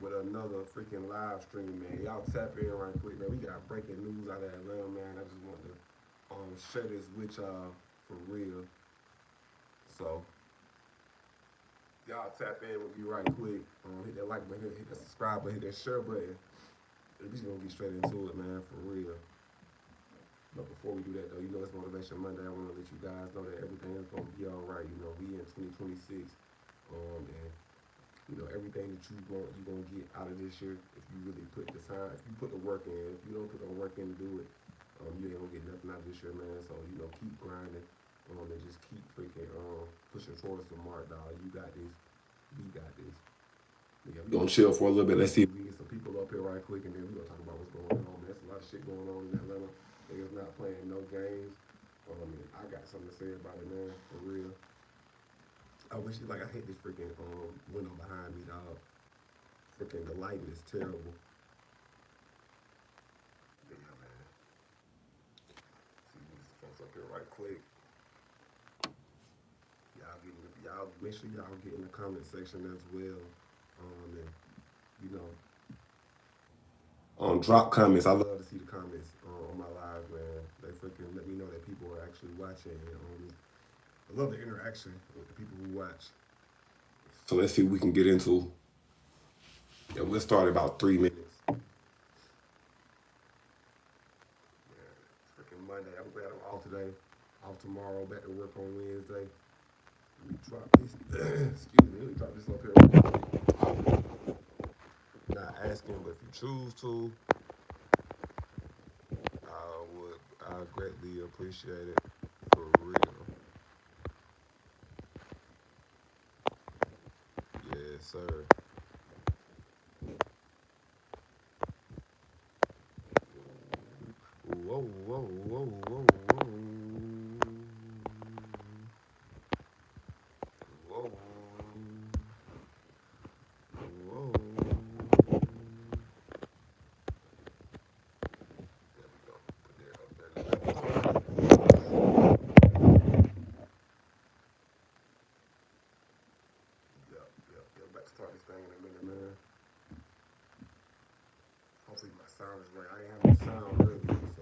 with another freaking live stream, man. Y'all tap in right quick, man. We got breaking news out of Atlanta, man. I just want to share this with y'all for real. So y'all tap in with me right quick. Hit that like button, hit that subscribe button, hit that share button. We just gonna get straight into it, man, for real. But before we do that, though, you know it's Motivation Monday. I want to let you guys know that everything is gonna be all right. You know, we in 2026, and you know everything that you want, you gonna get out of this year if you really put the time, if you put the work in. If you don't put the work in to do it, you ain't gonna get nothing out of this year, man. So you know, keep grinding, and just keep freaking pushing towards the mark, dog. You got this. We got this. Yeah, we gonna chill for a little bit. Let's see if we get some people up here right quick, and then we gonna talk about what's going on. Man, there's a lot of shit going on in Atlanta. Niggas not playing no games. I got something to say about it, man. For real. I wish like I hate this freaking window behind me, dog. Freaking the lighting is terrible. Yeah, man. See these folks up here right quick. Y'all make sure y'all get in the comment section as well. And you know, drop comments. I love to see the comments on my live, man. They freaking let me know that people are actually watching. And, I love the interaction with the people who watch. So let's see what we can get into. Yeah, we'll start in about 3 minutes. Yeah, freaking Monday. I'm glad I'm off today. Off tomorrow. Back to work on Wednesday. Let me drop this. Excuse me. Let me drop this up here. Not asking, but if you choose to, I greatly appreciate it for real. Yes, sir. Whoa, whoa, whoa, whoa, whoa. Whoa. Whoa. There we go. Put that up there. Yep, yep, yep. About to start this thing in a minute, man. Hopefully my sound is right. I ain't have no sound earlier, so.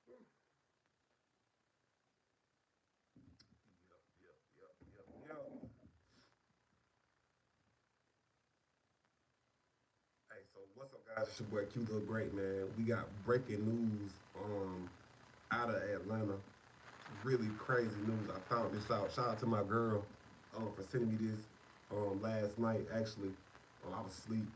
Yep, yep, yep, yep, yep. Hey, so what's up, guys? It's your boy Q Look Great, man. We got breaking news out of Atlanta. Really crazy news. I found this out. Shout out to my girl for sending me this last night. Actually, I was asleep.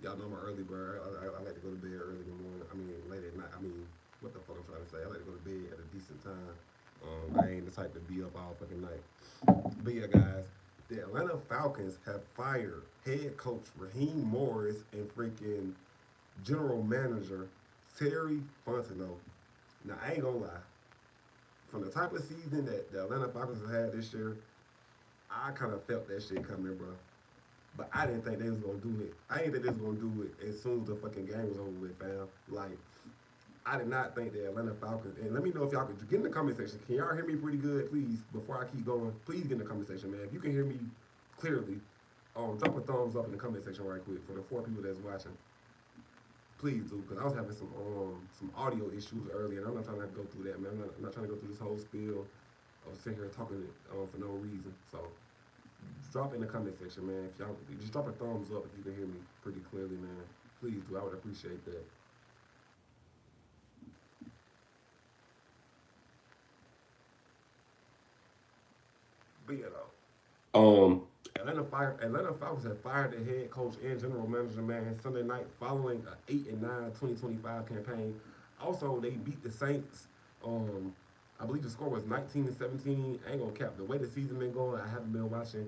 Y'all know I'm an early bird. I like to go to bed early in the morning. I mean, late at night. I mean, what the fuck I'm trying to say? I like to go to bed at a decent time. I ain't the type to be up all fucking night. But yeah, guys, the Atlanta Falcons have fired head coach Raheem Morris and freaking general manager Terry Fontenot. Now, I ain't gonna lie. From the type of season that the Atlanta Falcons have had this year, I kind of felt that shit coming, bro. But I didn't think they was gonna do it. I didn't think they was gonna do it as soon as the fucking game was over with, fam. Like, I did not think the Atlanta Falcons. And let me know if y'all could get in the comment section. Can y'all hear me pretty good, please? Before I keep going, please get in the comment section, man. If you can hear me clearly, drop a thumbs up in the comment section right quick for the 4 people that's watching. Please do, because I was having some audio issues earlier, and I'm not trying to go through that, man. I'm not trying to go through this whole spiel of sitting here talking for no reason. So drop in the comment section, man. If y'all just drop a thumbs up if you can hear me pretty clearly, man. Please do. I would appreciate that. But yeah, though. Atlanta Falcons have fired their head coach and general manager, man, Sunday night following an 8-9 2025 campaign. Also, they beat the Saints. Um, I believe the score was 19-17. I ain't gonna cap the way the season been going. I haven't been watching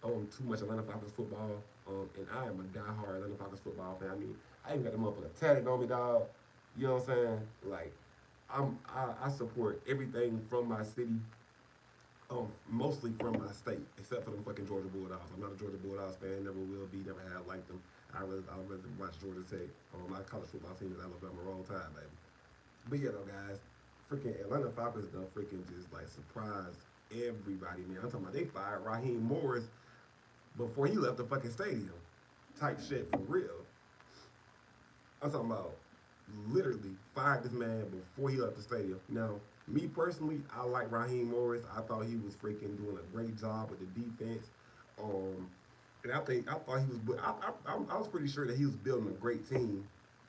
too much Atlanta Falcons football. And I am a diehard Atlanta Falcons football fan. I mean, I even got the motherfucker tatted on me, dog. You know what I'm saying? Like, I support everything from my city, mostly from my state, except for them fucking Georgia Bulldogs. I'm not a Georgia Bulldogs fan, never will be, never have liked them. I rather watch Georgia Tech. My college football team is Alabama. Roll Tide, baby. But yeah, though, guys, freaking Atlanta Falcons done freaking just like surprised everybody, man. I'm talking about they fired Raheem Morris before he left the fucking stadium. Type shit for real. I'm talking about literally fired this man before he left the stadium. Now, me personally, I like Raheem Morris. I thought he was freaking doing a great job with the defense. Um, and I thought he was. I was pretty sure that he was building a great team.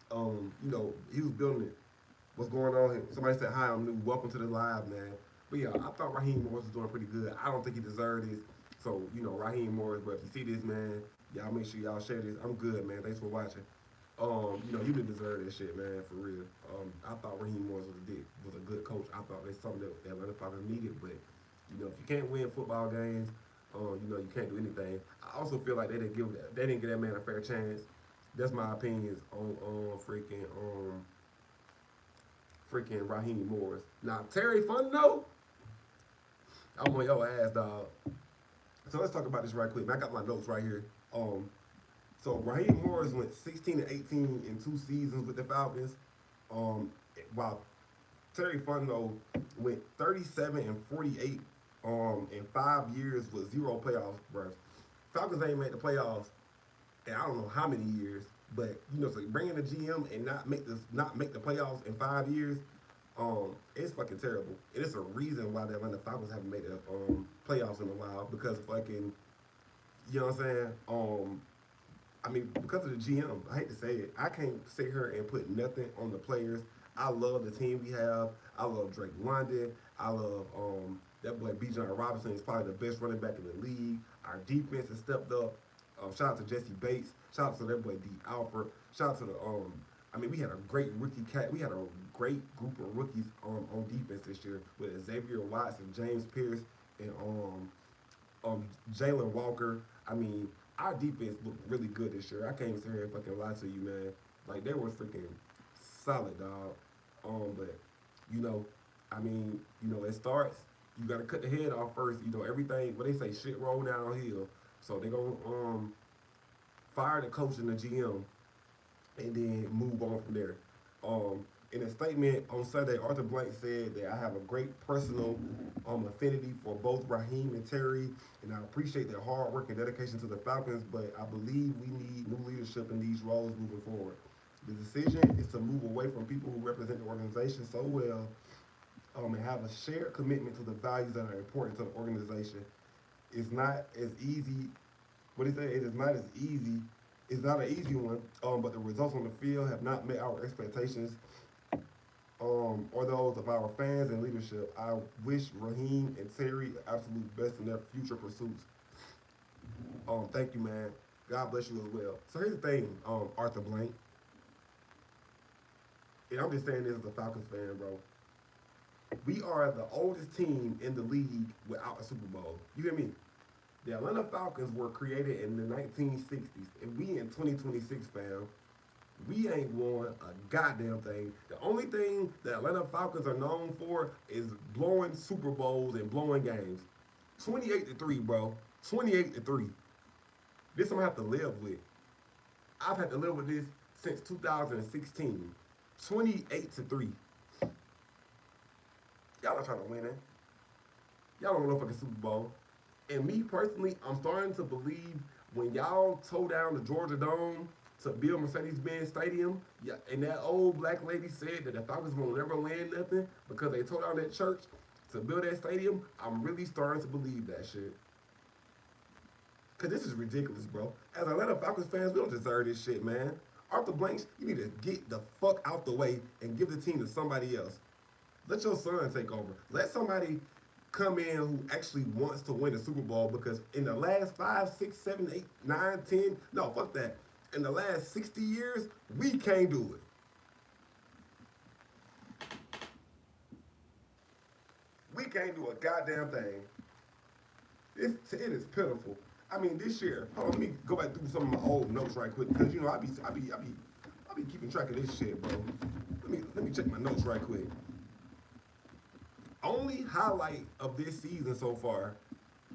He was building it. What's going on here? Somebody said, "Hi, I'm new. Welcome to the live, man." But yeah, I thought Raheem Morris was doing pretty good. I don't think he deserved this. So Raheem Morris. But if you see this, man, y'all make sure y'all share this. I'm good, man. Thanks for watching. He didn't deserve that shit, man, for real. I thought Raheem Morris was a good coach. I thought that's something that Atlanta Falcons needed. But if you can't win football games, you can't do anything. I also feel like they didn't give that man a fair chance. That's my opinions on freaking Raheem Morris. Now Terry Fontenot, I'm on your ass, dog. So let's talk about this right quick. Man, I got my notes right here. So Raheem Morris went 16 and 18 in 2 seasons with the Falcons, while Terry Fontenot went 37 and 48 in 5 years with zero playoffs, bro. Falcons ain't made the playoffs in I don't know how many years, but so bringing a GM and not make the playoffs in 5 years, it's fucking terrible. And it's a reason why the Atlanta Falcons haven't made the playoffs in a while because fucking, you know what I'm saying? Because of the GM, I hate to say it, I can't sit here and put nothing on the players. I love the team we have. I love Drake London. I love that boy Bijan Robinson is probably the best running back in the league. Our defense has stepped up. Shout out to Jesse Bates. Shout out to that boy D Alford. Shout out to the we had a great rookie cat. We had a great group of rookies on defense this year with Xavier Watson, James Pierce, and Jalen Walker. Our defense looked really good this year. I can't even sit here and fucking lie to you, man. Like, they were freaking solid, dog. But, it starts, you got to cut the head off first. Everything, what they say, shit roll downhill. So they going to fire the coach and the GM and then move on from there. In a statement on Sunday, Arthur Blank said that I have a great personal affinity for both Raheem and Terry, and I appreciate their hard work and dedication to the Falcons, but I believe we need new leadership in these roles moving forward. The decision is to move away from people who represent the organization so well and have a shared commitment to the values that are important to the organization. It's not as easy. What he said, it is not as easy. It's not an easy one, but the results on the field have not met our expectations or those of our fans and leadership. I wish Raheem and Terry the absolute best in their future pursuits. Thank you, man. God bless you as well. So here's the thing, Arthur Blank. And I'm just saying this as a Falcons fan, bro. We are the oldest team in the league without a Super Bowl. You hear me? The Atlanta Falcons were created in the 1960s, and we in 2026, fam. We ain't won a goddamn thing. The only thing the Atlanta Falcons are known for is blowing Super Bowls and blowing games. 28-3, bro. 28-3. This I'm gonna have to live with. I've had to live with this since 2016. 28-3. Y'all not trying to win it. Y'all don't know fucking Super Bowl. And me personally, I'm starting to believe when y'all tore down the Georgia Dome to build Mercedes-Benz Stadium, yeah, and that old black lady said that the Falcons won't never win nothing because they tore down that church to build that stadium, I'm really starting to believe that shit. Because this is ridiculous, bro. As Atlanta Falcons fans, we don't deserve this shit, man. Arthur Blanks, you need to get the fuck out the way and give the team to somebody else. Let your son take over. Let somebody come in who actually wants to win the Super Bowl, because in the last 5, 6, 7, 8, 9, 10, no, fuck that. In the last 60 years, we can't do it. We can't do a goddamn thing. It is pitiful. This year, hold on, let me go back through some of my old notes right quick, because I be keeping track of this shit, bro. Let me check my notes right quick. Only highlight of this season so far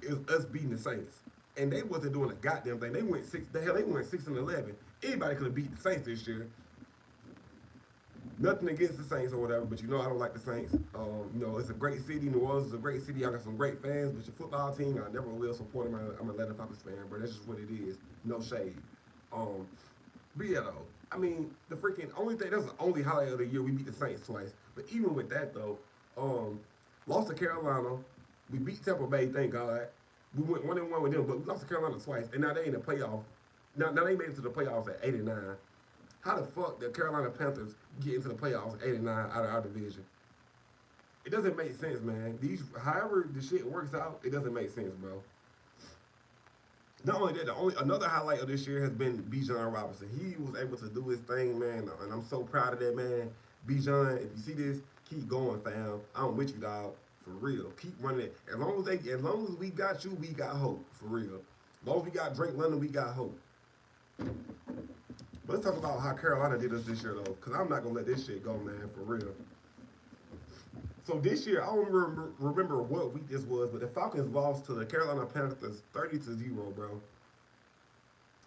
is us beating the Saints, and they wasn't doing a goddamn thing. They went 6 and 11, Anybody could have beat the Saints this year. Nothing against the Saints or whatever, but you know I don't like the Saints. You know, it's a great city. New Orleans is a great city. I got some great fans, but your football team, I never will support them. I'm an Atlanta Falcons fan, but that's just what it is. No shade. Um, but yeah, though, I mean, the freaking only thing, that's the only highlight of the year. We beat the Saints twice. But even with that, though, um, lost to Carolina. We beat Tampa Bay, thank God. We went 1-1 with them, but we lost to Carolina twice, and now they in the playoff. Now they made it to the playoffs at 8-9. How the fuck did Carolina Panthers get into the playoffs 8-9 out of our division? It doesn't make sense, man. However the shit works out, it doesn't make sense, bro. Not only that, another highlight of this year has been Bijan Robinson. He was able to do his thing, man, and I'm so proud of that, man. Bijan, if you see this, keep going, fam. I'm with you, dog. For real. Keep running it. As long as we got you, we got hope. For real. As long as we got Drake London, we got hope. But let's talk about how Carolina did us this year, though, because I'm not going to let this shit go, man, for real. So this year, I don't remember what week this was, but the Falcons lost to the Carolina Panthers 30-0, bro.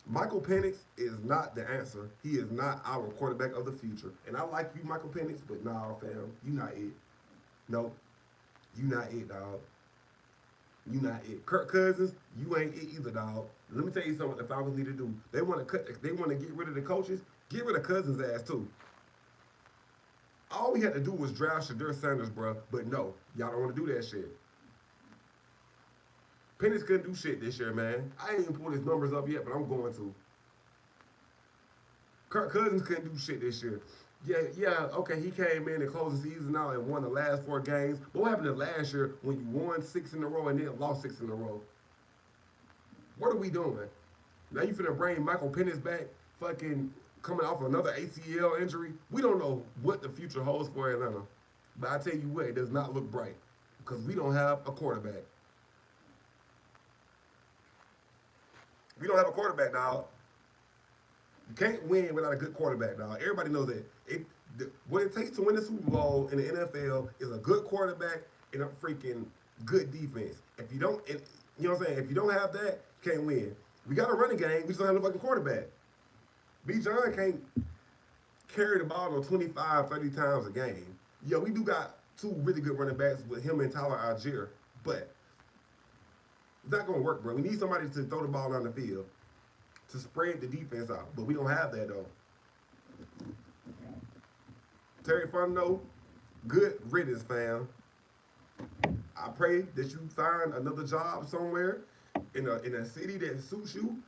Michael Penix is not the answer. He is not our quarterback of the future. And I like you, Michael Penix, but nah, fam, you not it. Nope, you not it, dog. You not it. Kirk Cousins, you ain't it either, dog. Let me tell you something what the Falcons need to do. They want to get rid of the coaches. Get rid of Cousins' ass, too. All we had to do was draft Shadur Sanders, bro. But no, y'all don't want to do that shit. Penix couldn't do shit this year, man. I ain't even pulled his numbers up yet, but I'm going to. Kirk Cousins couldn't do shit this year. Yeah, okay, he came in and closed the season out and won the last 4 games. But what happened to last year when you won 6 in a row and then lost 6 in a row? What are we doing? Now you finna bring Michael Penix back, fucking coming off another ACL injury. We don't know what the future holds for Atlanta. But I tell you what, it does not look bright because we don't have a quarterback. We don't have a quarterback, dog. You can't win without a good quarterback, dog. Everybody knows that. What it takes to win the Super Bowl in the NFL is a good quarterback and a freaking good defense. If you don't, you know what I'm saying? If you don't have that, you can't win. We got a running game. We just don't have a fucking quarterback. Bijan can't carry the ball 25, 30 times a game. Yeah, we do got 2 really good running backs with him and Tyler Algier, but it's not going to work, bro. We need somebody to throw the ball down the field to spread the defense out, but we don't have that, though. Terry Fontenot, good riddance, fam. I pray that you find another job somewhere in a city that suits you,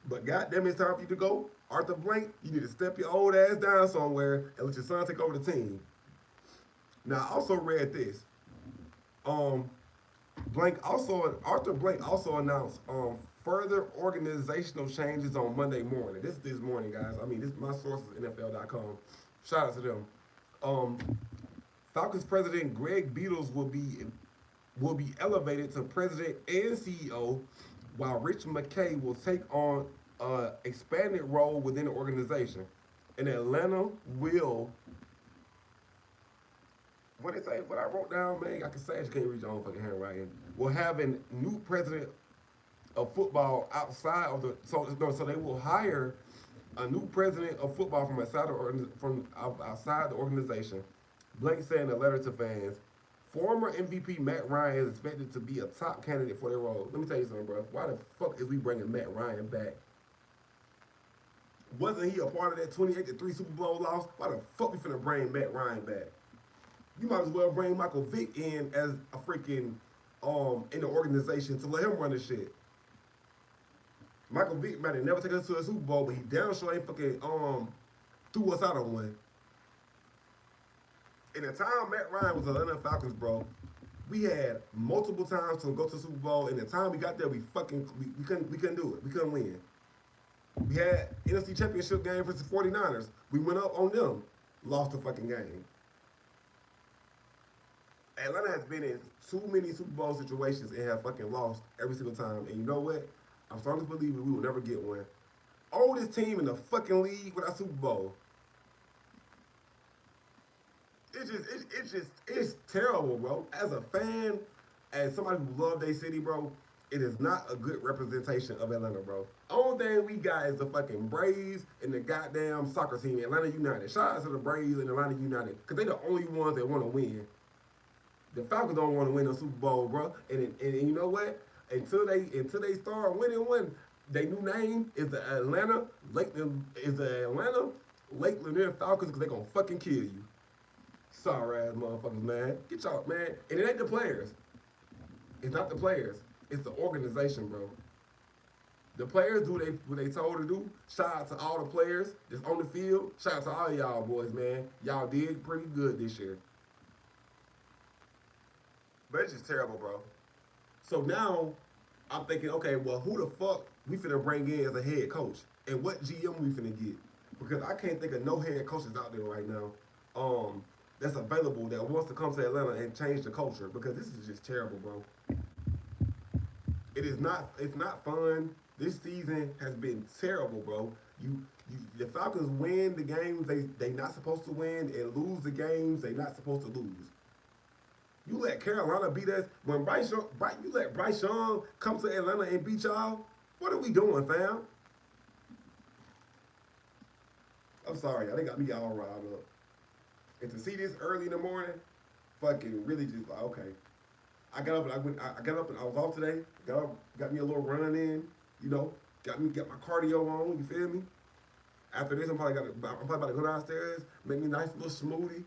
but goddamn, it's time for you to go. Arthur Blank, you need to step your old ass down somewhere and let your son take over the team. Now, I also read this. Arthur Blank also announced further organizational changes on Monday morning. This morning, guys. I mean, this my source is NFL.com. Shout out to them. Falcons president Greg Beatles will be elevated to president and CEO, while Rich McKay will take on an expanded role within the organization. And Atlanta will. What they say? What I wrote down, man, I can say I just can't read your own fucking handwriting. Will have a new president of football outside of the so they will hire a new president of football from outside the organization. Blake said in a letter to fans, former MVP Matt Ryan is expected to be a top candidate for their role. Let me tell you something, bro. Why the fuck is we bringing Matt Ryan back? Wasn't he a part of that 28-3 Super Bowl loss? Why the fuck we finna bring Matt Ryan back? You might as well bring Michael Vick in as a freaking in the organization to let him run the shit. Michael Vick might have never taken us to a Super Bowl, but he damn sure ain't fucking threw us out on one. In the time Matt Ryan was Atlanta Falcons, bro, we had multiple times to go to the Super Bowl. And the time we got there, we couldn't do it. We couldn't win. We had NFC Championship game versus 49ers. We went up on them, lost the fucking game. Atlanta has been in too many Super Bowl situations and have fucking lost every single time. And you know what? I'm starting to believe we will never get one. Oldest team in the fucking league without Super Bowl. It's terrible, bro. As a fan, as somebody who loved their city, bro, It is not a good representation of Atlanta, bro. Only thing we got is the fucking Braves and the goddamn soccer team, Atlanta United. Shout out to the Braves and Atlanta United, because they the only ones that want to win. The Falcons don't want to win a Super Bowl, bro. And you know what? Until they start winning one, their new name is the Atlanta Lake Lanier Falcons, because they gonna fucking kill you. Sorry ass motherfuckers, man. Get y'all, man. And it ain't the players. It's not the players. It's the organization, bro. The players do what they told to do. Shout out to all the players that's on the field. Shout out to all y'all boys, man. Y'all did pretty good this year. But it's just terrible, bro. So now I'm thinking, okay, well, who the fuck we finna bring in as a head coach? And what GM we finna get? Because I can't think of no head coaches out there right now that's available that wants to come to Atlanta and change the culture, because this is just terrible, bro. It's not fun. This season has been terrible, bro. The Falcons win the games they not supposed to win and lose the games they not supposed to lose. You let Carolina beat us when you let Bryce Young come to Atlanta and beat y'all. What are we doing, fam? I'm sorry, y'all. They got me all riled up. And to see this early in the morning, fucking really just like, okay. I got up and I got up and I was off today. Got me a little run in, you know, got my cardio on. You feel me? After this, I'm probably about to go downstairs, make me a nice little smoothie,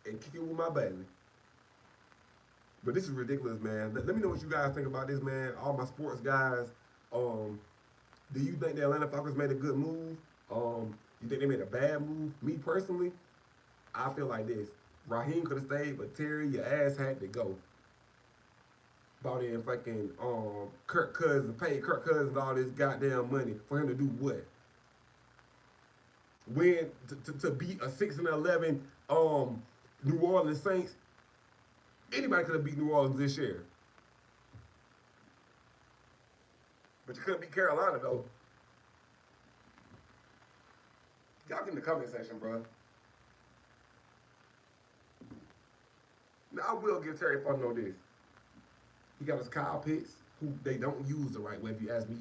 and kick it with my baby. But this is ridiculous, man. Let me know what you guys think about this, man. All my sports guys. Do you think the Atlanta Falcons made a good move? You think they made a bad move? Me personally, I feel like this. Raheem could have stayed, but Terry, your ass had to go. Bought in fucking Kirk Cousins, paid Kirk Cousins all this goddamn money for him to do what? Win to beat a 6-11 New Orleans Saints. Anybody could have beat New Orleans this year. But you couldn't beat Carolina though. Y'all get in the comment section, bro. Now I will give Terry Fontenot this. He got his Kyle Pitts, who they don't use the right way, if you ask me.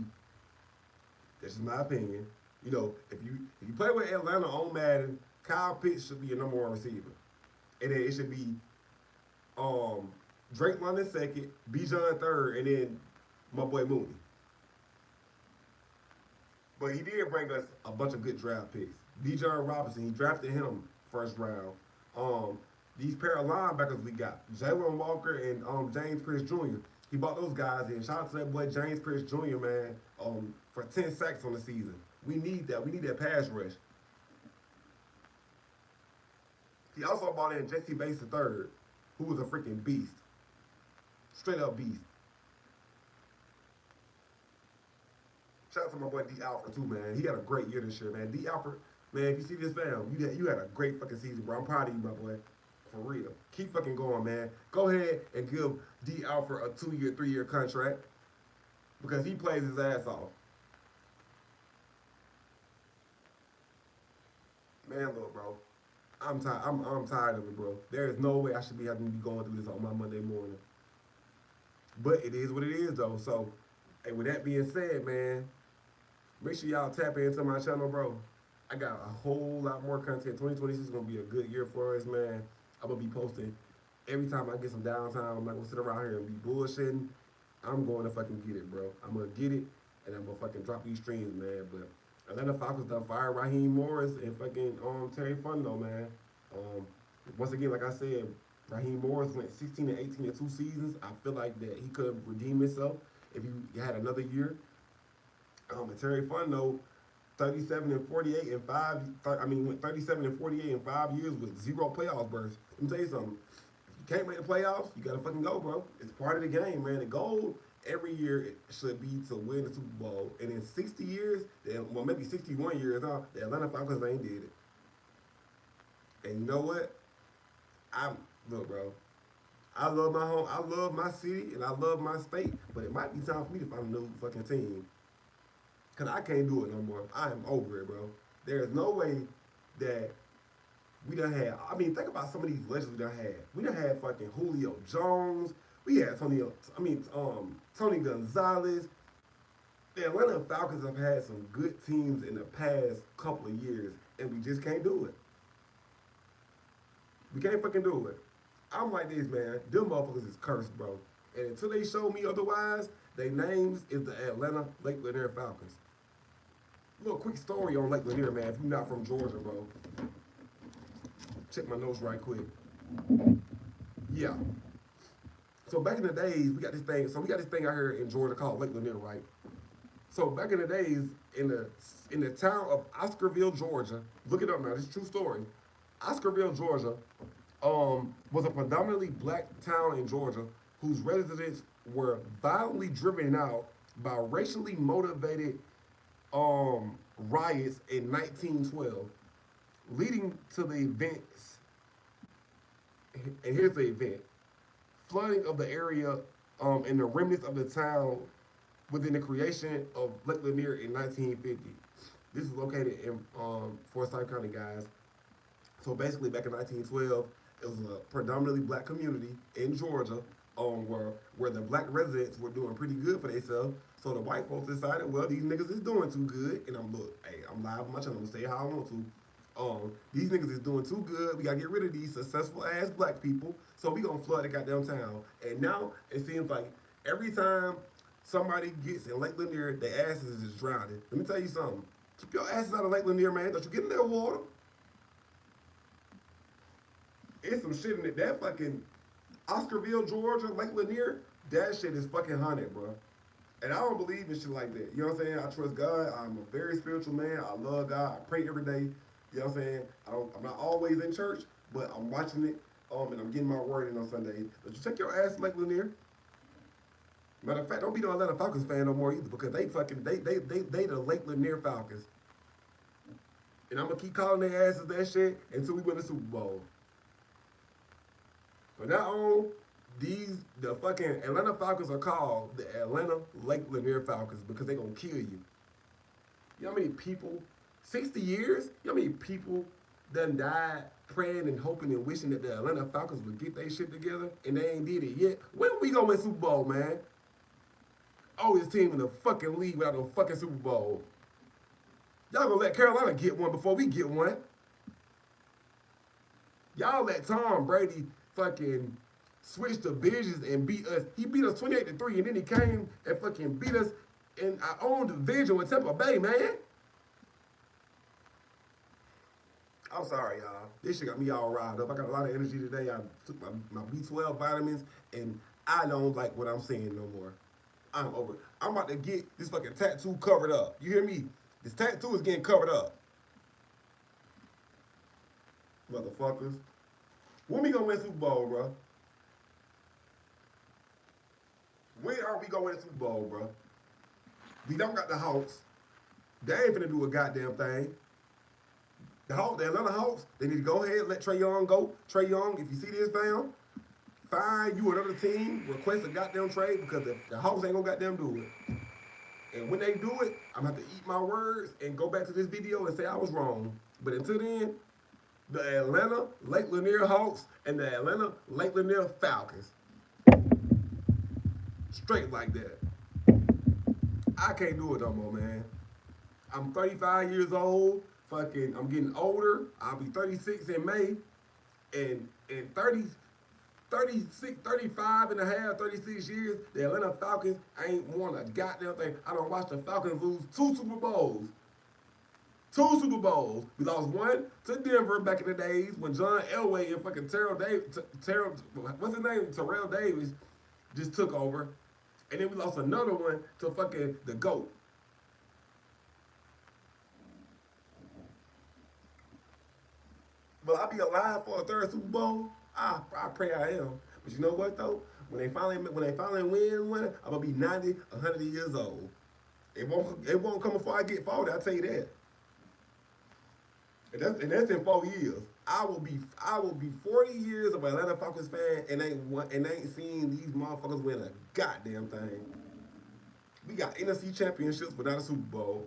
That's just my opinion. You know, if you play with Atlanta on Madden, Kyle Pitts should be your number one receiver. And then it should be Drake London second, Bijan third, and then my boy Mooney. But he did bring us a bunch of good draft picks. Bijan Robinson, he drafted him first round. These pair of linebackers we got, Jalen Walker and James Pierce Jr. He bought those guys in. Shout out to that boy James Pierce Jr., man, for 10 sacks on the season. We need that. We need that pass rush. He also bought in Jesse Bates III, who was a freaking beast. Straight up beast. Shout out to my boy D. Alford too, man. He had a great year this year, man. D. Alford, man, if you see this fam, you had a great fucking season, bro. I'm proud of you, my boy. For real. Keep fucking going, man. Go ahead and give D. Alford a 2-year, 3-year contract, because he plays his ass off. Man, look, bro. I'm tired. I'm tired of it, bro. There is no way I should be having to be going through this on my Monday morning. But it is what it is, though. So, hey, with that being said, man, make sure y'all tap into my channel, bro. I got a whole lot more content. 2026 is gonna be a good year for us, man. I'm gonna be posting every time I get some downtime. I'm not gonna sit around here and be bullshitting. I'm going to fucking get it, bro. I'm gonna get it, and I'm gonna fucking drop these streams, man. But Atlanta Falcons done fired Raheem Morris and fucking Terry Fontenot, man. Once again, like I said, Raheem Morris went 16-18 in 2 seasons. I feel like that he could redeem himself if he had another year. And Terry Fontenot, 37-48 in 5. I mean, went 37-48 in 5 years with 0 playoff berths. Let me tell you something. If you can't make the playoffs, you gotta fucking go, bro. It's part of the game, man. The goal every year it should be to win the Super Bowl. And in 60 years, well, maybe 61 years now, the Atlanta Falcons ain't did it. And you know what? Look, bro. I love my home. I love my city, and I love my state. But it might be time for me to find a new fucking team. Because I can't do it no more. I am over it, bro. There is no way that we done had. I mean, think about some of these legends we done had. We done had fucking Julio Jones. We had Tony Gonzalez. The Atlanta Falcons have had some good teams in the past couple of years, and we just can't do it. We can't fucking do it. I'm like this, man. Them motherfuckers is cursed, bro. And until they show me otherwise, their names is the Atlanta Lake Lanier Falcons. Little quick story on Lake Lanier, man. If you're not from Georgia, bro, check my notes right quick. Yeah. So back in the days, we got this thing. So we got this thing out here in Georgia called Lake Lanier, right? So back in the days, in the town of Oscarville, Georgia, look it up now. This is a true story. Oscarville, Georgia, was a predominantly black town in Georgia whose residents were violently driven out by racially motivated riots in 1912, leading to the events. And here's the event: flooding of the area and the remnants of the town within the creation of Lake Lanier in 1950. This is located in Forsyth County, guys. So basically, back in 1912, it was a predominantly black community in Georgia, where the black residents were doing pretty good for themselves. So the white folks decided, well, these niggas is doing too good, and I'm live on my channel, I'm gonna say how I want to. These niggas is doing too good. We gotta get rid of these successful ass black people. So we gonna flood the goddamn town. And now it seems like every time somebody gets in Lake Lanier, their asses is just drowning. Let me tell you something. Keep your asses out of Lake Lanier, man. Don't you get in that water. It's some shit in it. That fucking Oscarville, Georgia, Lake Lanier, that shit is fucking haunted, bro. And I don't believe in shit like that. You know what I'm saying? I trust God. I'm a very spiritual man. I love God. I pray every day. You know what I'm saying? I'm not always in church, but I'm watching it, and I'm getting my word in on Sundays. But you check your ass in Lake Lanier. Matter of fact, don't be no Atlanta Falcons fan no more either, because they the Lake Lanier Falcons. And I'm gonna keep calling their asses that shit until we win the Super Bowl. From now on, the fucking Atlanta Falcons are called the Atlanta Lake Lanier Falcons because they gonna kill you. You know how many people, 60 years, you know how many people done died praying and hoping and wishing that the Atlanta Falcons would get their shit together, and they ain't did it yet? When we gonna win Super Bowl, man? Oldest team in the fucking league without no fucking Super Bowl. Y'all gonna let Carolina get one before we get one. Y'all let Tom Brady fucking switch divisions and beat us. He beat us 28-3, and then he came and fucking beat us in our own division with Tampa Bay, man. I'm sorry, y'all. This shit got me all riled up. I got a lot of energy today. I took my B12 vitamins, and I don't like what I'm seeing no more. I'm over it. I'm about to get this fucking tattoo covered up. You hear me? This tattoo is getting covered up. Motherfuckers. When we gonna win Super Bowl, bro? When are we gonna win Super Bowl, bro? We don't got the Hawks. They ain't finna do a goddamn thing. The Atlanta Hawks, they need to go ahead and let Trae Young go. Trae Young, if you see this, fam, find you another team, request a goddamn trade, because the Hawks ain't gonna goddamn do it. And when they do it, I'm gonna have to eat my words and go back to this video and say I was wrong. But until then, the Atlanta Lake Lanier Hawks and the Atlanta Lake Lanier Falcons. Straight like that. I can't do it no more, man. I'm 35 years old. Fucking, I'm getting older. I'll be 36 in May. And in 36, 35 and a half, 36 years, the Atlanta Falcons ain't won a goddamn thing. I don't watch the Falcons lose 2 Super Bowls. 2 Super Bowls. We lost one to Denver back in the days when John Elway and fucking what's his name? Terrell Davis just took over. And then we lost another one to fucking the GOAT. Will I be alive for a third Super Bowl? I pray I am. But you know what though? When they finally win one, I'm gonna be 90, 100 years old. It won't come before I get 40. I'll tell you that. And that's in 4 years. I will be 40 years of an Atlanta Falcons fan and ain't seen these motherfuckers win a goddamn thing. We got NFC championships but not a Super Bowl.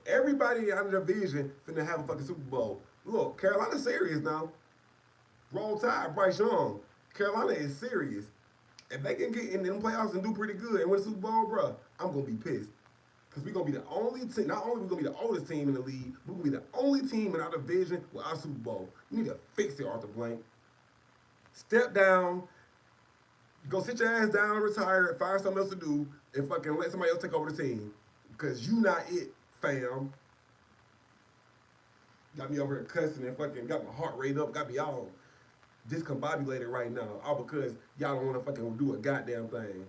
Everybody out of the division finna have a fucking Super Bowl. Look, Carolina's serious now. Roll Tide, Bryce Young. Carolina is serious. If they can get in them playoffs and do pretty good and win the Super Bowl, bro, I'm gonna be pissed. Because we're gonna be the only team, not only we gonna be the oldest team in the league, we're gonna be the only team in our division with our Super Bowl. You need to fix it, Arthur Blank. Step down, go sit your ass down and retire, find something else to do, and fucking let somebody else take over the team. Because you not it, fam. Got me over here cussing and fucking got my heart rate up, got me all discombobulated right now. All because y'all don't want to fucking do a goddamn thing.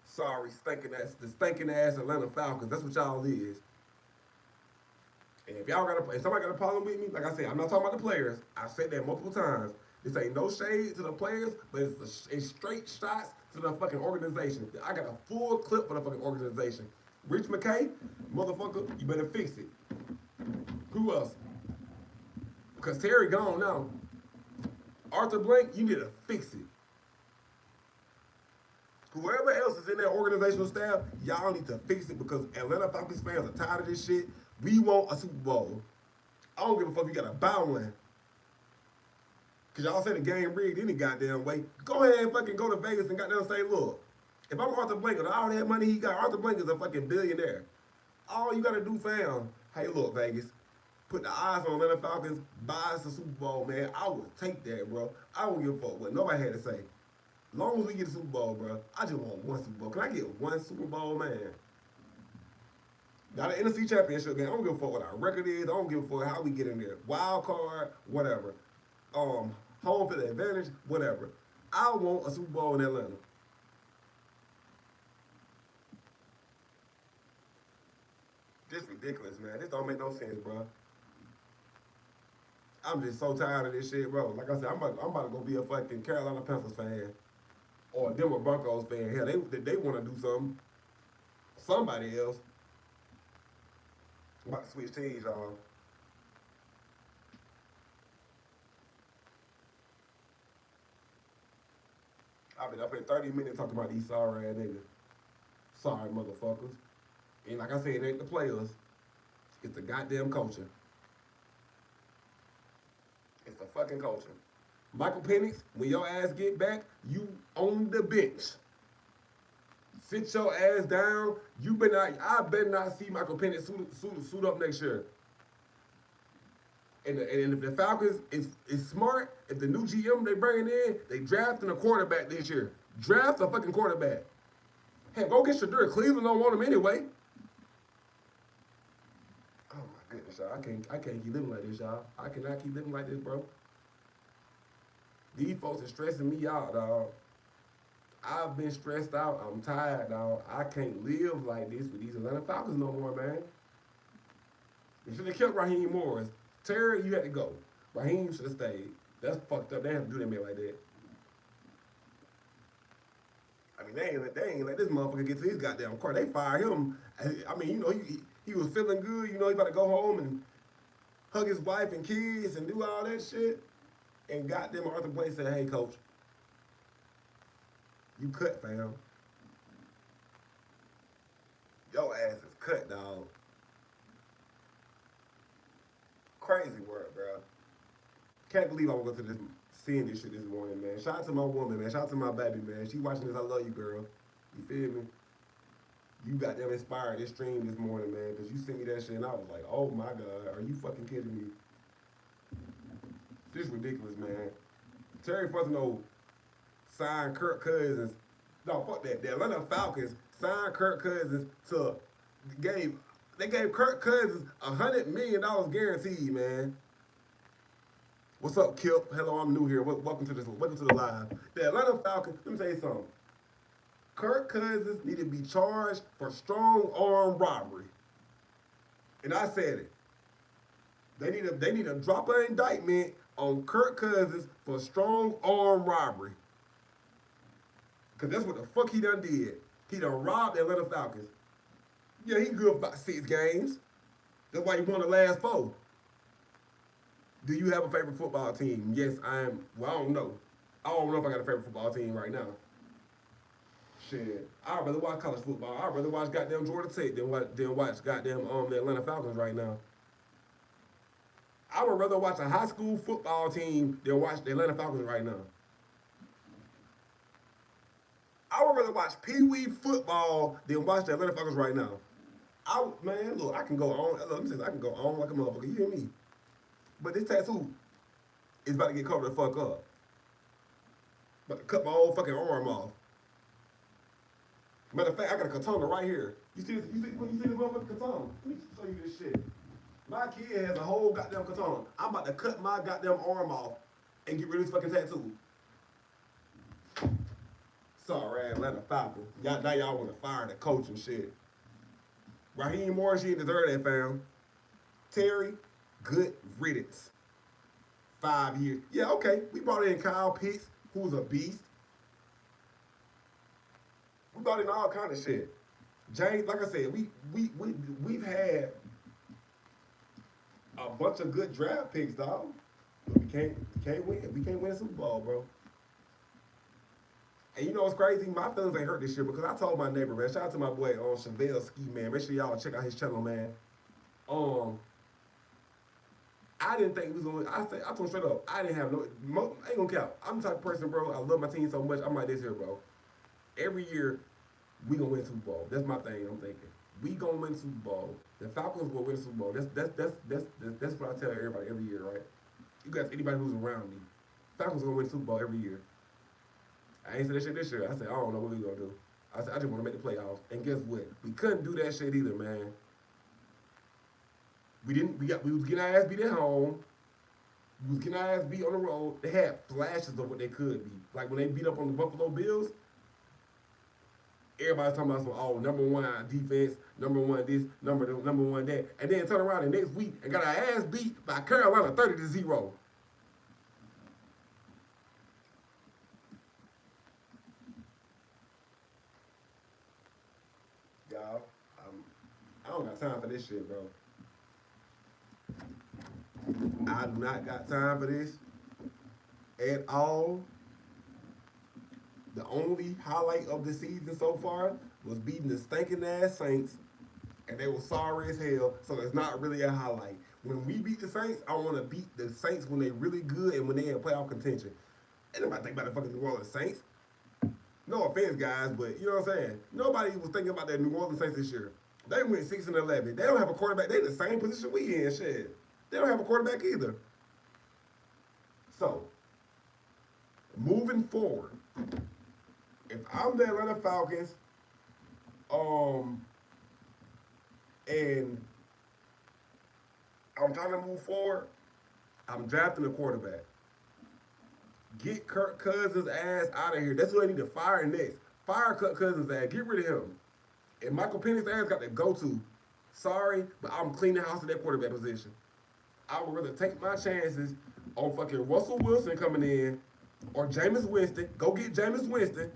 Sorry, the stinking ass Atlanta Falcons. That's what y'all is. And if y'all got if somebody got a problem with me, like I said, I'm not talking about the players. I've said that multiple times. This ain't no shade to the players, but it's straight shots to the fucking organization. I got a full clip for the fucking organization. Rich McKay, motherfucker, you better fix it. Who else? Because Terry gone now. Arthur Blank, you need to fix it. Whoever else is in that organizational staff, y'all need to fix it because Atlanta Falcons fans are tired of this shit. We want a Super Bowl. I don't give a fuck if you got to buy one. Because y'all say the game rigged any goddamn way. Go ahead and fucking go to Vegas and goddamn say, look, if I'm Arthur Blank with all that money he got, Arthur Blank is a fucking billionaire. All you got to do, fam, hey, look, Vegas, put the eyes on Atlanta Falcons, buy us a Super Bowl, man. I will take that, bro. I don't give a fuck what nobody had to say. As long as we get a Super Bowl, bro, I just want one Super Bowl. Can I get one Super Bowl, man? Not an NFC Championship game. I don't give a fuck what our record is. I don't give a fuck how we get in there. Wild card, whatever. Home field advantage, whatever. I want a Super Bowl in Atlanta. This ridiculous, man. This don't make no sense, bro. I'm just so tired of this shit, bro. Like I said, I'm about to go be a fucking Carolina Panthers fan or a Denver Broncos fan. Hell, they want to do something. Somebody else. I'm about to switch teams, y'all. I've been up here 30 minutes talking about these sorry ass niggas. Sorry, motherfuckers. And like I said, it ain't the players. It's the goddamn culture. It's the fucking culture. Michael Penix, when your ass get back, you on the bench. Sit your ass down. I better not see Michael Penix suit up next year. And if the Falcons is smart, if the new GM they bringing in, they drafting a quarterback this year. Draft a fucking quarterback. Hey, go get Shadur. Cleveland don't want him anyway. Oh my goodness, y'all. I can't keep living like this, y'all. I cannot keep living like this, bro. These folks are stressing me out, dog. I've been stressed out. I'm tired, dog. I can't live like this with these Atlanta Falcons no more, man. They should have kept Raheem Morris. Terry, you had to go. Raheem should have stayed. That's fucked up. They have to do that man like that. I mean, they ain't let this motherfucker get to his goddamn car. They fired him. I mean, you know, he was feeling good. You know, he about to go home and hug his wife and kids and do all that shit. And goddamn Arthur Blank said, hey, coach, you cut, fam. Your ass is cut, dog. Crazy work, bro. Can't believe I woke up to this, seeing this shit this morning, man. Shout out to my woman, man. Shout out to my baby, man. She watching this. I love you, girl. You feel me? You got them inspired this stream this morning, man, because you sent me that shit and I was like, oh my God, are you fucking kidding me? This is ridiculous, man. Terry Fontenot signed Kirk Cousins. No, fuck that. The Atlanta Falcons signed Kirk Cousins to they gave Kirk Cousins $100 million guaranteed, man. What's up, Kip? Hello, I'm new here. Welcome to the live. The Atlanta Falcons, let me tell you something. Kirk Cousins need to be charged for strong arm robbery. And I said it. They need to drop an indictment on Kirk Cousins for strong arm robbery. Because that's what the fuck he done did. He done robbed the Atlanta Falcons. Yeah, he grew up about 6 games. That's why he won the last 4. Do you have a favorite football team? Yes, well, I don't know. I don't know if I got a favorite football team right now. Shit. I'd rather watch college football. I'd rather watch goddamn Georgia Tech than watch goddamn the Atlanta Falcons right now. I would rather watch a high school football team than watch the Atlanta Falcons right now. I would rather watch Pee Wee football than watch the Atlanta Falcons right now. Man, look, I can go on. Look, let me say, I can go on like a motherfucker. You hear me? But this tattoo is about to get covered the fuck up. About to cut my whole fucking arm off. Matter of fact, I got a katana right here. You see this? You see this motherfucking katana? Let me show you this shit. My kid has a whole goddamn katana. I'm about to cut my goddamn arm off and get rid of this fucking tattoo. Sorry, Atlanta Falcons. Now y'all want to fire the coach and shit. RAHEEM Morris, you didn't deserve that, fam. Terry, good riddance. 5 years. Yeah, okay. We brought in Kyle Pitts, who's a beast. We brought in all kind of shit. James, like I said, we've had a bunch of good draft picks, dog. But we can't win. We can't win a Super Bowl, bro. And you know what's crazy? My feelings ain't hurt this year because I told my neighbor, man. Shout out to my boy Chevelle Ski, man. Make sure y'all check out his channel, man. I didn't think he was going to, I told him straight up, I didn't have I ain't gonna count. I'm the type of person, bro, I love my team so much, I'm like this here, bro. Every year, we gonna win Super Bowl. That's my thing, I'm thinking. We gonna win Super Bowl. The Falcons will win Super Bowl. That's what I tell everybody every year, right? You guys, anybody who's around me, Falcons gonna win Super Bowl every year. I ain't said that shit this year. I said, I don't know what we gonna do. I said, I just wanna make the playoffs. And guess what? We couldn't do that shit either, man. We was getting our ass beat at home. We was getting our ass beat on the road. They had flashes of what they could be. Like when they beat up on the Buffalo Bills, everybody's talking about some, number one defense, number one this, number one that. And then turn around the next week and got our ass beat by Carolina 30-0. Y'all, I don't got time for this shit, bro. I do not got time for this at all. The only highlight of the season so far was beating the stinking ass Saints, and they were sorry as hell, so it's not really a highlight. When we beat the Saints, I want to beat the Saints when they really good and when they in playoff contention. Ain't nobody think about the fucking New Orleans Saints. No offense, guys, but you know what I'm saying? Nobody was thinking about that New Orleans Saints this year. They went 6-11. They don't have a quarterback. They in the same position we in, shit. They don't have a quarterback either. So, moving forward, if I'm the Atlanta Falcons, and I'm trying to move forward, I'm drafting a quarterback. Get Kirk Cousins' ass out of here. That's who they need to fire next. Fire Kirk Cousins' ass. Get rid of him. And Michael Penix's ass got to go to. Sorry, but I'm cleaning house at that quarterback position. I would rather take my chances on fucking Russell Wilson coming in or Jameis Winston. Go get Jameis Winston.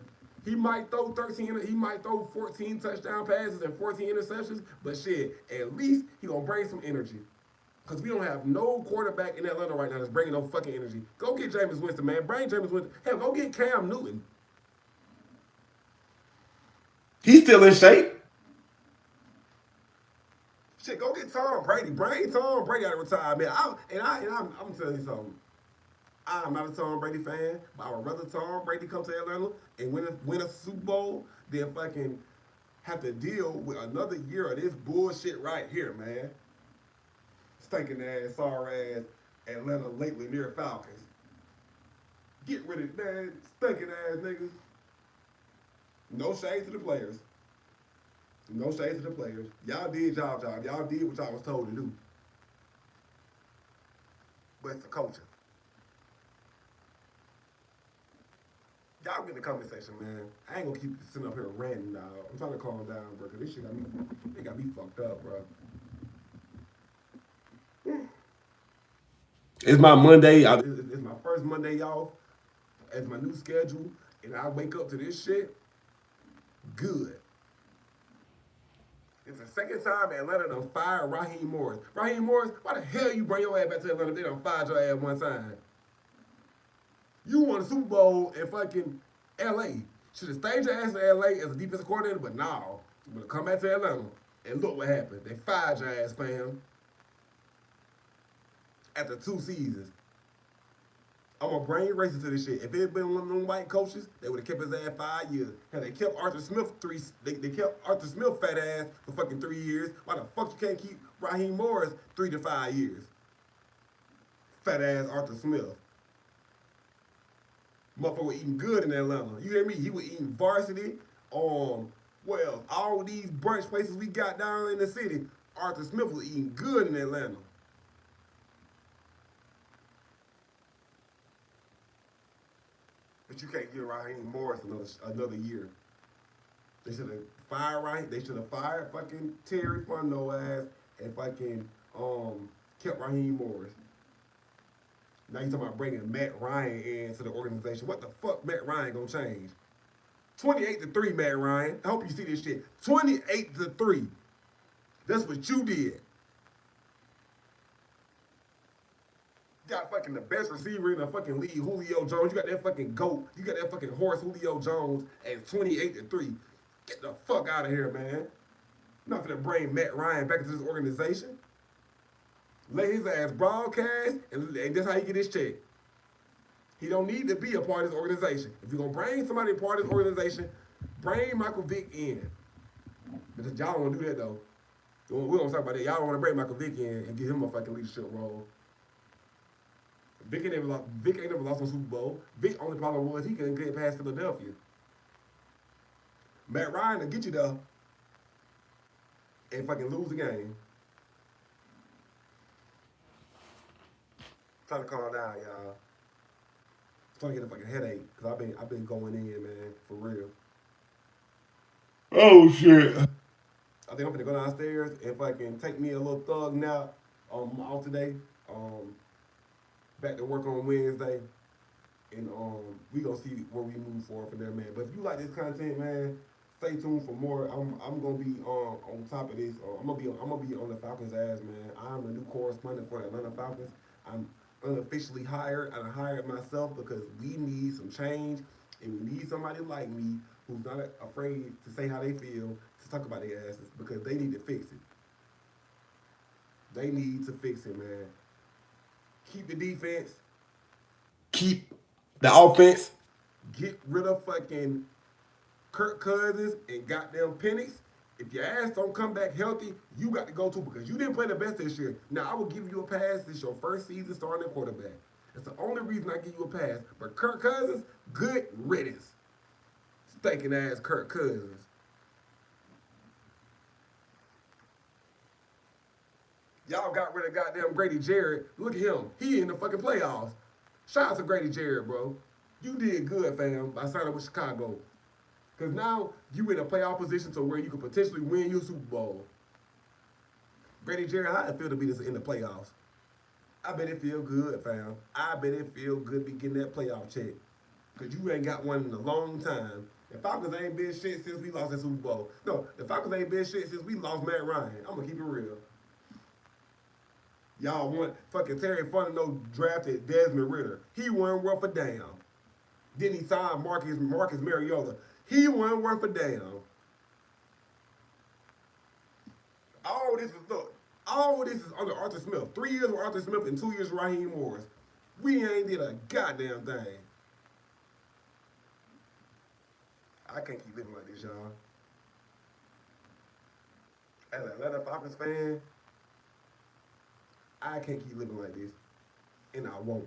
He might throw 14 touchdown passes and 14 interceptions, but shit, at least he gonna bring some energy. Because we don't have no quarterback in Atlanta right now that's bringing no fucking energy. Go get Jameis Winston, man. Bring Jameis Winston. Hell, go get Cam Newton. He's still in shape. Shit, go get Tom Brady. Bring Tom Brady out of retirement. I'm telling you something. I'm not a Tom Brady fan, but I would rather Tom Brady come to Atlanta and win a Super Bowl than fucking have to deal with another year of this bullshit right here, man. Stinking ass, sorry ass Atlanta lately near Falcons. Get rid of that stinking ass niggas. No shade to the players. No shade to the players. Y'all did y'all job. Y'all did what y'all was told to do. But it's the culture. Y'all get in the comment section, man. I ain't gonna keep sitting up here ranting, dog. I'm trying to calm down, bro, because this shit got me fucked up, bro. It's my Monday. It's my first Monday off. It's my new schedule. And I wake up to this shit. Good. It's the second time Atlanta done fired RAHEEM Morris. RAHEEM Morris, why the hell you bring your ass back to Atlanta if they done fired your ass one time? You won a Super Bowl in fucking L.A. Should have stayed your ass in L.A. as a defensive coordinator, but no. You better come back to Atlanta. And look what happened. They fired your ass, fam. After 2 seasons. I'm gonna bring racing to this shit. If it had been one of them white coaches, they would have kept his ass 5 years. Hell, they kept Arthur Smith They kept Arthur Smith fat ass for fucking 3 years. Why the fuck you can't keep Raheem Morris 3 to 5 years? Fat ass Arthur Smith. Motherfucker was eating good in Atlanta. You hear me? He was eating varsity. Well, all these brunch places we got down in the city. Arthur Smith was eating good in Atlanta. But you can't give Raheem Morris another year. They should have fired Raheem. They should have fired fucking Terry Fondo ass and fucking kept Raheem Morris. Now you talking about bringing Matt Ryan into the organization. What the fuck Matt Ryan gonna change? 28-3, Matt Ryan. I hope you see this shit. 28-3. That's what you did. You got fucking the best receiver in the fucking league, Julio Jones. You got that fucking GOAT. You got that fucking horse, Julio Jones, at 28-3. Get the fuck out of here, man. Not gonna bring Matt Ryan back into this organization. Let his ass broadcast, and that's how he get his check. He don't need to be a part of this organization. If you're gonna bring somebody a part of this organization, bring Michael Vick in. Because y'all don't want to do that though. We don't talk about that. Y'all don't want to bring Michael Vick in and give him a fucking leadership role. Vick ain't never lost on Super Bowl. Vick only problem was he couldn't get past Philadelphia. Matt Ryan will get you there and fucking lose the game. Trying to calm down, y'all. Trying to get a fucking headache because I've been going in, man, for real. Oh shit. I think I'm gonna go downstairs and fucking take me a little thug nap off today. Back to work on Wednesday, and we gonna see where we move forward from there, man. But if you like this content, man, stay tuned for more. I'm gonna be on top of this. I'm gonna be on the Falcons' ass, man. I'm the new correspondent for the Atlanta Falcons. I'm unofficially hired. I hired myself because we need some change, and we need somebody like me who's not afraid to say how they feel, to talk about their asses, because they need to fix it. They need to fix it, man. Keep the defense. Keep the offense. Get rid of fucking Kirk Cousins and goddamn Penix. If your ass don't come back healthy, you got to go too because you didn't play the best this year. Now, I will give you a pass. This is your first season starting at quarterback. That's the only reason I give you a pass. But Kirk Cousins, good riddance. Stinking ass Kirk Cousins. Y'all got rid of goddamn Grady Jarrett. Look at him. He in the fucking playoffs. Shout out to Grady Jarrett, bro. You did good, fam, by signing with Chicago. Because now you in a playoff position to where you could potentially win your Super Bowl. Grady Jarrett, how it feel to be this in the playoffs? I bet it feel good, fam. I bet it feel good to be getting that playoff check. Because you ain't got one in a long time. The Falcons ain't been shit since we lost that Super Bowl. No, the Falcons ain't been shit since we lost Matt Ryan. I'm going to keep it real. Y'all want fucking Terry Fontenote drafted Desmond Ridder. He wasn't worth a damn. Then he signed Marcus Mariota. He wasn't worth a damn. All this is under Arthur Smith. 3 years with Arthur Smith and 2 years with Raheem Morris. We ain't did a goddamn thing. I can't keep living like this, y'all. As an Atlanta Falcons fan, I can't keep living like this, and I won't.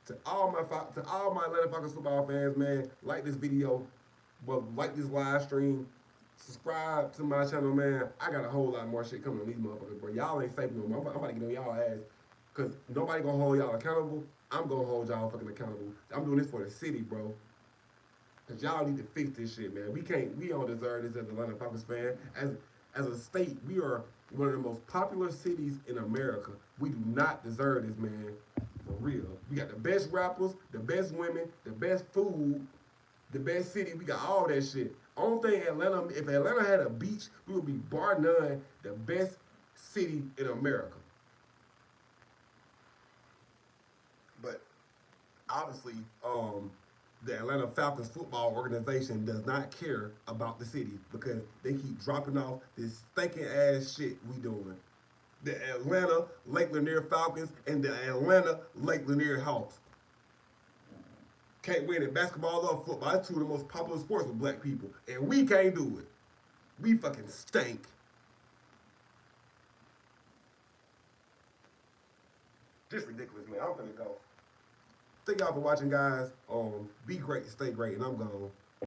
To all my Atlanta Falcons football fans, man, like this video, well, like this live stream, subscribe to my channel, man. I got a whole lot more shit coming on these motherfuckers, bro. Y'all ain't safe no more. I'm about to get on y'all ass, cause nobody gonna hold y'all accountable. I'm gonna hold y'all fucking accountable. I'm doing this for the city, bro. Cause y'all need to fix this shit, man. We don't deserve this as Atlanta Falcons fan. As a state, we are one of the most popular cities in America. We do not deserve this, man. For real. We got the best rappers, the best women, the best food, the best city. We got all that shit. Only thing Atlanta, if Atlanta had a beach, we would be bar none the best city in America. But obviously, the Atlanta Falcons football organization does not care about the city because they keep dropping off this stinking ass shit we doing. The Atlanta Lake Lanier Falcons and the Atlanta Lake Lanier Hawks. can't win in basketball or football. That's two of the most popular sports with black people. And we can't do it. We fucking stink. Just ridiculous, man. I'm finna go. Thank y'all for watching, guys. Be great, stay great, and I'm gone.